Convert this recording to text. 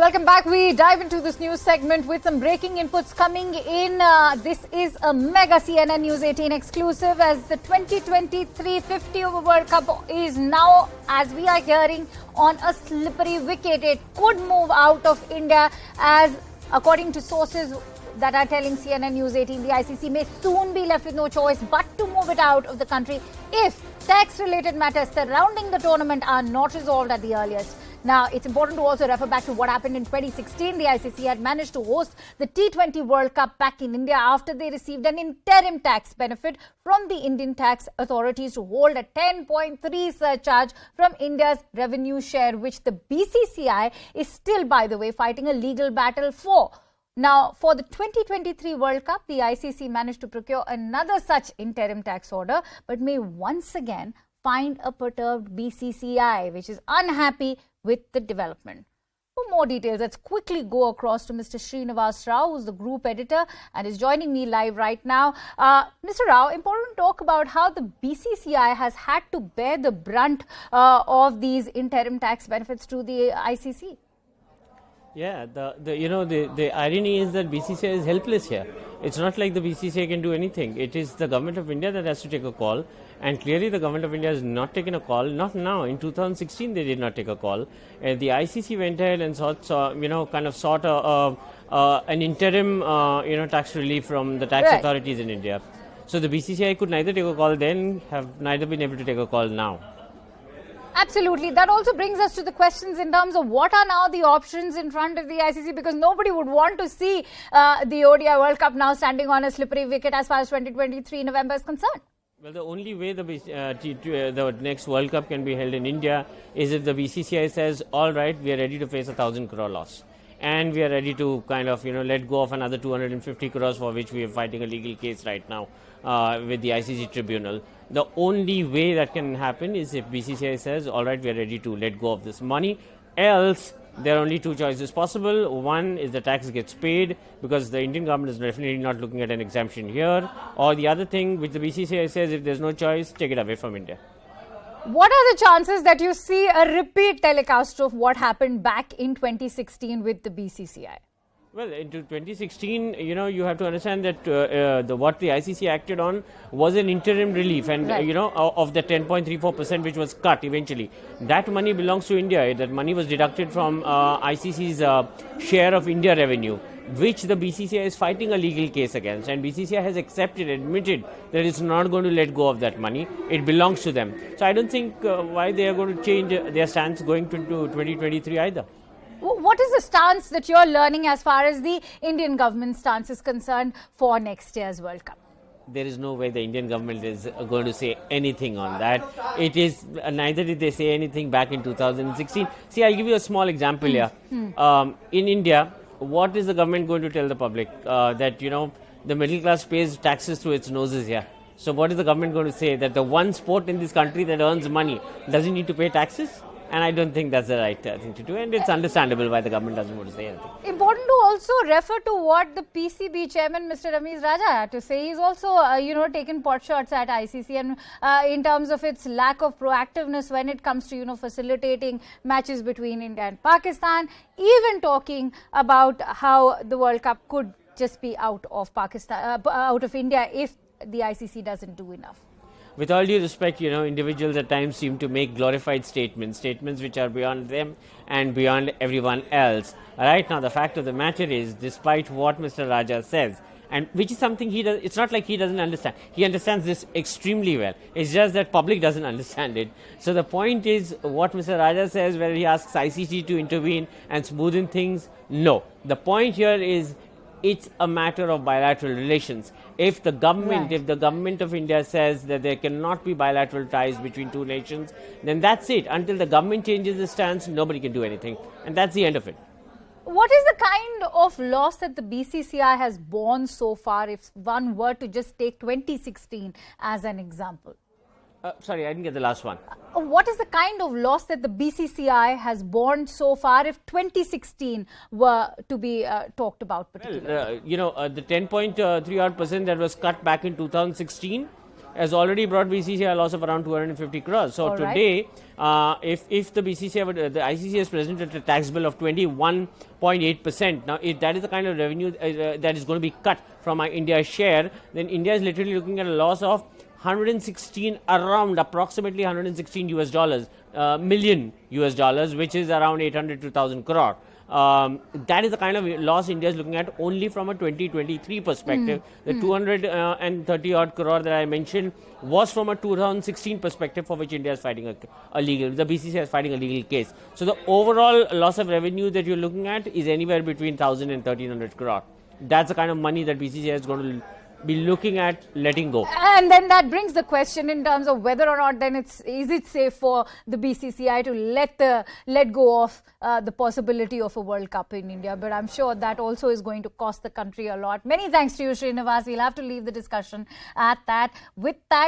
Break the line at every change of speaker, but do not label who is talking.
Welcome back. We dive into this news segment with some breaking inputs coming in. This is a mega CNN News 18 exclusive as the 2023 50 over World Cup is now, as we are hearing, on a slippery wicket. It could move out of India as, according to sources that are telling CNN News 18, the ICC may soon be left with no choice but to move it out of the country if tax-related matters surrounding the tournament are not resolved at the earliest. Now, it's important to also refer back to what happened in 2016. The ICC had managed to host the T20 World Cup back in India after they received an interim tax benefit from the Indian tax authorities to hold a 10.3 surcharge from India's revenue share, which the BCCI is still, by the way, fighting a legal battle for. Now, for the 2023 World Cup, the ICC managed to procure another such interim tax order, but may once again find a perturbed BCCI, which is unhappy with the development. For more details, let's quickly go across to Mr. Srinivas Rao, who's the group editor and is joining me live right now. Mr. Rao, important to talk about how the BCCI has had to bear the brunt of these interim tax benefits to the ICC.
Yeah, the irony is that BCCI is helpless here. It's not like the BCCI can do anything. It is the government of India that has to take a call, and clearly the government of India has not taken a call. Not now. In 2016, they did not take a call. The ICC went ahead and sought an interim tax relief from the tax authorities in India. So the BCCI could neither take a call then, have neither been able to take a call now.
Absolutely. That also brings us to the questions in terms of what are now the options in front of the ICC, because nobody would want to see the ODI World Cup now standing on a slippery wicket as far as 2023 November is concerned.
Well, the only way the next World Cup can be held in India is if the BCCI says, all right, we are ready to face 1,000 crore loss. And we are ready to let go of another 250 crores for which we are fighting a legal case right now with the ICC tribunal. The only way that can happen is if BCCI says, all right, we are ready to let go of this money. Else, there are only two choices possible. One is the tax gets paid because the Indian government is definitely not looking at an exemption here. Or the other thing, which the BCCI says, if there's no choice, take it away from India.
What are the chances that you see a repeat telecast of what happened back in 2016 with the BCCI?
Well, in 2016, you have to understand that what the ICC acted on was an interim relief, and of the 10.34% which was cut eventually. That money belongs to India. That money was deducted from ICC's share of India revenue, which the BCCI is fighting a legal case against, and BCCI has admitted that it's not going to let go of that money. It belongs to them. So I don't think why they are going to change their stance going into 2023 either.
What is the stance that you're learning as far as the Indian government stance is concerned for next year's World Cup?
There is no way the Indian government is going to say anything on that. It is neither did they say anything back in 2016. See, I'll give you a small example here. In India, what is the government going to tell the public? That the middle class pays taxes through its noses here. So what is the government going to say? That the one sport in this country that earns money doesn't need to pay taxes? And I don't think that's the right thing to do, and it's understandable why the government doesn't want to say anything.
Important to also refer to what the PCB chairman, Mr. Srinivas Rao, had to say. He's also, taken pot shots at ICC, and in terms of its lack of proactiveness when it comes to, facilitating matches between India and Pakistan, even talking about how the World Cup could just be out of India if the ICC doesn't do enough.
With all due respect, individuals at times seem to make glorified statements which are beyond them and beyond everyone else. Right now, the fact of the matter is, despite what Mr. Raja says, and which is something he does, it's not like he doesn't understand. He understands this extremely well. It's just that public doesn't understand it. So the point is, what Mr. Raja says, where he asks ICC to intervene and smoothen things, no. The point here is, it's a matter of bilateral relations. If the government of India says that there cannot be bilateral ties between two nations, then that's it. Until the government changes the stance, nobody can do anything. And that's the end of it.
What is the kind of loss that the BCCI has borne so far, if one were to just take 2016 as an example?
Sorry, I didn't get the last one.
What is the kind of loss that the BCCI has borne so far if 2016 were to be talked about particularly?
Well, the 10.3% that was cut back in 2016, has already brought BCCI a loss of around 250 crores. So
All right.
today, if the BCCI, the ICC has presented a tax bill of 21.8%. Now, if that is the kind of revenue that is going to be cut from India's share, then India is literally looking at a loss of 116, around approximately 116 US dollars, million US dollars, which is around 800 to 1,000 crore. That is the kind of loss India is looking at only from a 2023 perspective. The 230 odd crore that I mentioned was from a 2016 perspective, for which India is fighting the BCCI is fighting a legal case. So the overall loss of revenue that you're looking at is anywhere between 1,000 and 1,300 crore. That's the kind of money that BCCI is going to be looking at letting go.
And then that brings the question in terms of whether or not then is it safe for the BCCI to let go of the possibility of a World Cup in India. But I'm sure that also is going to cost the country a lot. Many thanks to you, Srinivas. We'll have to leave the discussion at that. With that,